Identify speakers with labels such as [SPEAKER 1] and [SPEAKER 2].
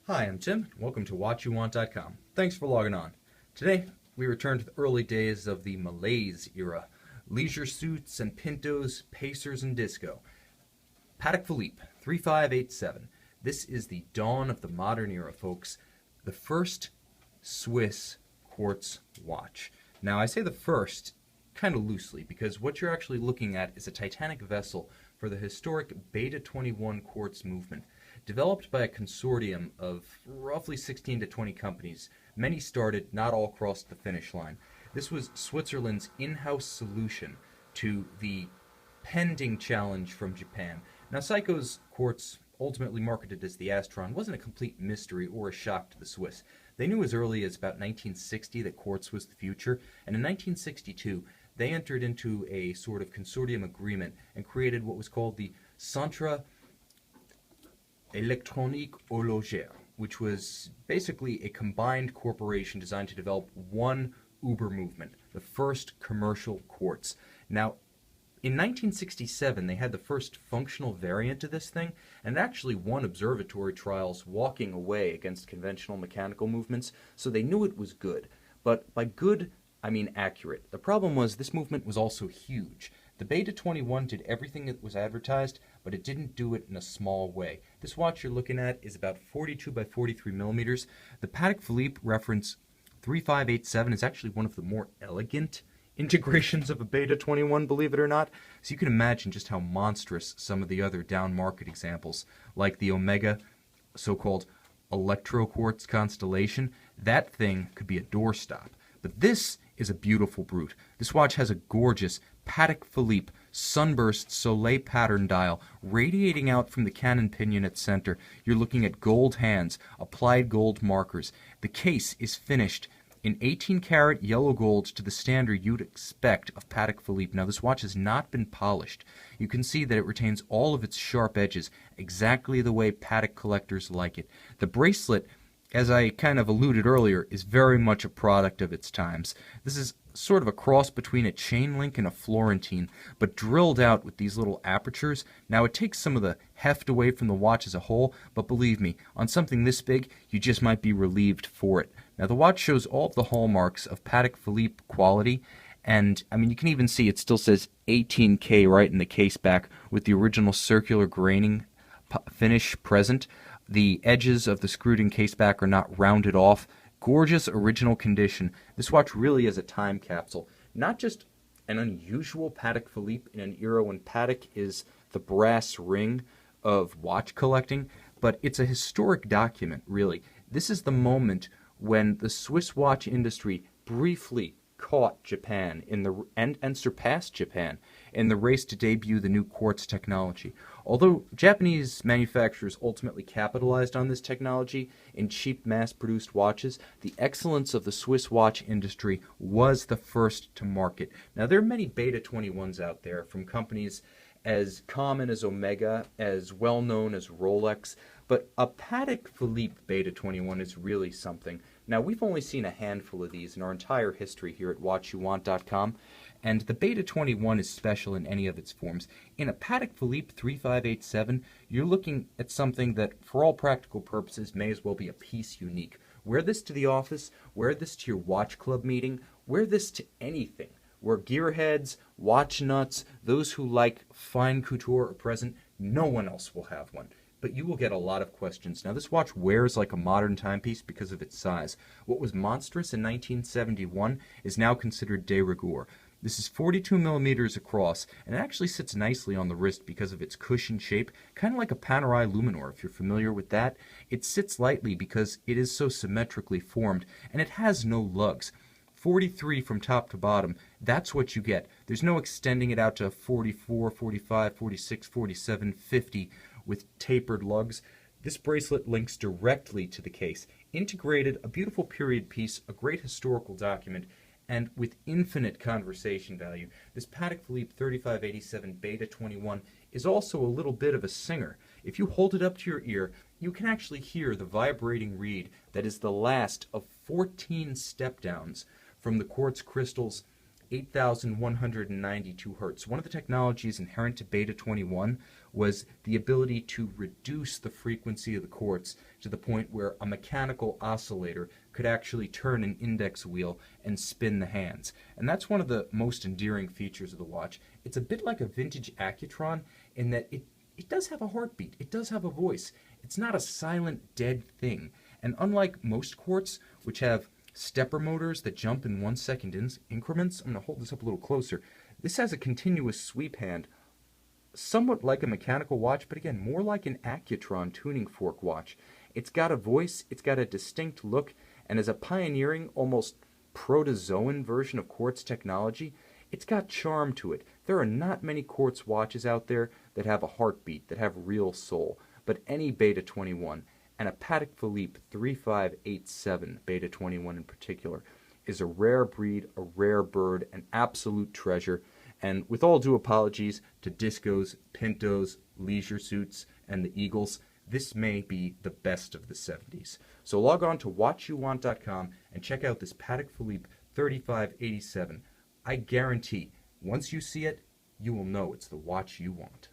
[SPEAKER 1] Hi, I'm Tim. Welcome to WatchYouWant.com. Thanks for logging on. Today, we return to the early days of the malaise era. Leisure suits and pintos, pacers and disco. Patek Philippe, 3587. This is the dawn of the modern era, folks. The first Swiss quartz watch. Now, I say the first kind of loosely because what you're actually looking at is a titanic vessel for the historic Beta-21 quartz movement. Developed by a consortium of roughly 16 to 20 companies, many started, not all crossed the finish line. This was Switzerland's in-house solution to the pending challenge from Japan. Now, Seiko's quartz, ultimately marketed as the Astron, wasn't a complete mystery or a shock to the Swiss. They knew as early as about 1960 that quartz was the future, and in 1962, they entered into a sort of consortium agreement and created what was called the Centre Electronique Horlogère, which was basically a combined corporation designed to develop one Uber movement, the first commercial quartz. Now, in 1967, they had the first functional variant of this thing, and it actually won observatory trials walking away against conventional mechanical movements, so they knew it was good. But by good, I mean accurate. The problem was this movement was also huge. The Beta-21 did everything that was advertised, but it didn't do it in a small way. This watch you're looking at is about 42 by 43 millimeters. The Patek Philippe reference 3587 is actually one of the more elegant integrations of a Beta-21, believe it or not. So you can imagine just how monstrous some of the other down-market examples, like the Omega, so-called electro quartz constellation, that thing could be a doorstop. But this is a beautiful brute. This watch has a gorgeous Patek Philippe sunburst Soleil pattern dial radiating out from the cannon pinion at center. You're looking at gold hands, applied gold markers. The case is finished in 18-karat yellow gold to the standard you'd expect of Patek Philippe. Now, this watch has not been polished. You can see that it retains all of its sharp edges, exactly the way Patek collectors like it. The bracelet, as I kind of alluded earlier, is very much a product of its times. This is sort of a cross between a chain link and a Florentine, but drilled out with these little apertures. Now, it takes some of the heft away from the watch as a whole, but believe me, on something this big, you just might be relieved for it. Now, the watch shows all of the hallmarks of Patek Philippe quality, and, I mean, you can even see it still says 18K right in the case back with the original circular graining finish present. The edges of the screwed-in caseback are not rounded off. Gorgeous original condition. This watch really is a time capsule. Not just an unusual Patek Philippe in an era when Patek is the brass ring of watch collecting, but it's a historic document, really. This is the moment when the Swiss watch industry briefly caught Japan and surpassed Japan in the race to debut the new quartz technology. Although Japanese manufacturers ultimately capitalized on this technology in cheap mass-produced watches, the excellence of the Swiss watch industry was the first to market. Now, there are many Beta-21s out there from companies as common as Omega, as well-known as Rolex, but a Patek Philippe Beta-21 is really something. Now, we've only seen a handful of these in our entire history here at WatchYouWant.com, and the Beta-21 is special in any of its forms. In a Patek Philippe 3587, you're looking at something that, for all practical purposes, may as well be a piece unique. Wear this to the office, wear this to your watch club meeting, wear this to anything. Where gearheads, watch nuts, those who like fine couture are present, no one else will have one. But you will get a lot of questions. Now, this watch wears like a modern timepiece because of its size. What was monstrous in 1971 is now considered de rigueur. This is 42 millimeters across, and it actually sits nicely on the wrist because of its cushion shape, kind of like a Panerai Luminor, if you're familiar with that. It sits lightly because it is so symmetrically formed, and it has no lugs. 43 from top to bottom, that's what you get. There's no extending it out to 44, 45, 46, 47, 50 with tapered lugs. This bracelet links directly to the case. Integrated, a beautiful period piece, a great historical document, and with infinite conversation value. This Patek Philippe 3587 Beta-21 is also a little bit of a singer. If you hold it up to your ear, you can actually hear the vibrating reed that is the last of 14 step-downs from the quartz crystal's 8,192 hertz. One of the technologies inherent to Beta-21 was the ability to reduce the frequency of the quartz to the point where a mechanical oscillator could actually turn an index wheel and spin the hands. And that's one of the most endearing features of the watch. It's a bit like a vintage Accutron in that it does have a heartbeat, it does have a voice. It's not a silent, dead thing. And unlike most quartz, which have stepper motors that jump in 1 second increments, I'm going to hold this up a little closer. This has a continuous sweep hand, somewhat like a mechanical watch, but again, more like an Accutron tuning fork watch. It's got a voice, it's got a distinct look, and as a pioneering, almost protozoan version of quartz technology, it's got charm to it. There are not many quartz watches out there that have a heartbeat, that have real soul, but any Beta-21, and a Patek Philippe 3587 Beta-21 in particular, is a rare breed, a rare bird, an absolute treasure. And with all due apologies to Discos, Pintos, Leisure Suits, and the Eagles, this may be the best of the 70s. So log on to watchyouwant.com and check out this Patek Philippe 3587. I guarantee, once you see it, you will know it's the watch you want.